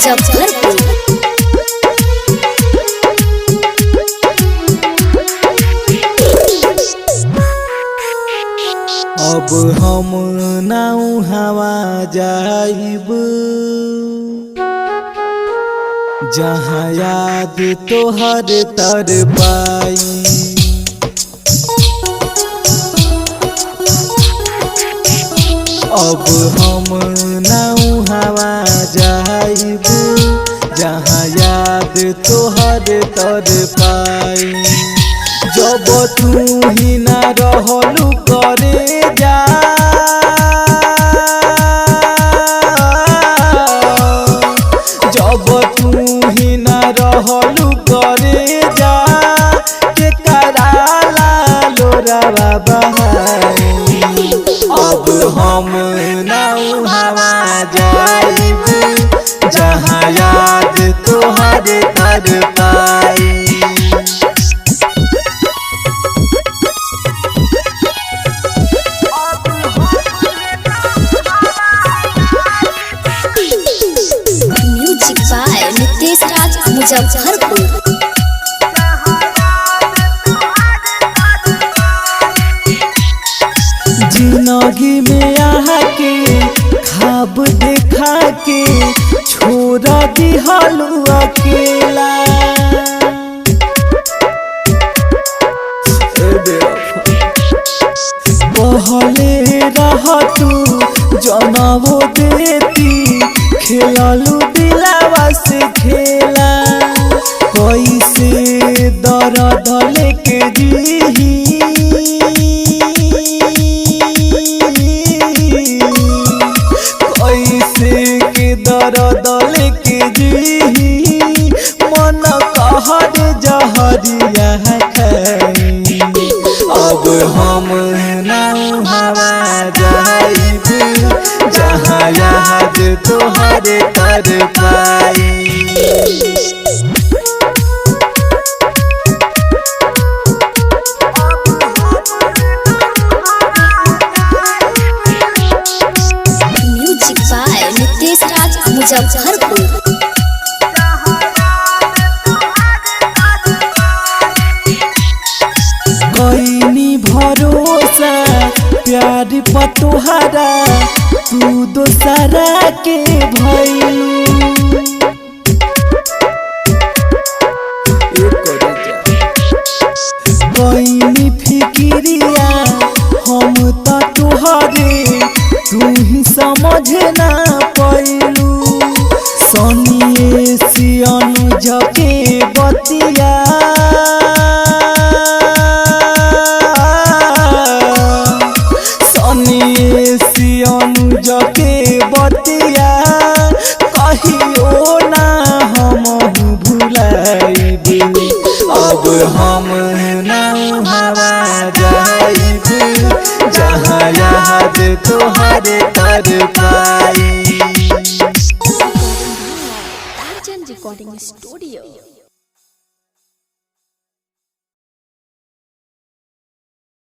मुजफ्फरपुर। अब हम नाउ हवा जाइब जहाँ याद तोहर तर पाई। अब हम नाउ हवा जाइब जहाँ याद तोहर तर पाई। जब तू ही ना रहलू करे जा जब तू ही ना रहलू करे जा के कराला लोरावा बहाई। अब हम नाउ हवा जाइब जहाँ याद तोहर तर पाई। मुजफ्फरपुर। जिंदगी में आके ख्वाब देखा के छोड़ दिहलू अकेला। पहले रह तू जनवो देती खेललू दिलावा से खेला। कैसे दर्द लेके जीही कैसे के दर्द लेके जीही मन कहर जहरिया खाई। अब हम नाउ हवा जाइब जहाँ याद तोहर तर पाई। मुजफ्फरपुर। कईनी भरोसा प्यार पतोहरा तू दोसरा के भइलू। कईनी फिकिरिया हम तो तुहरे तू ही समझ ना पैलू। सनिए सियनु जके बतिया सनिए सियनु जके बतिया कहियो ना हम भुलाइब। अब हम नाउ हवा जाइब जहाँ याद तोहर तर पाई। Recording studio.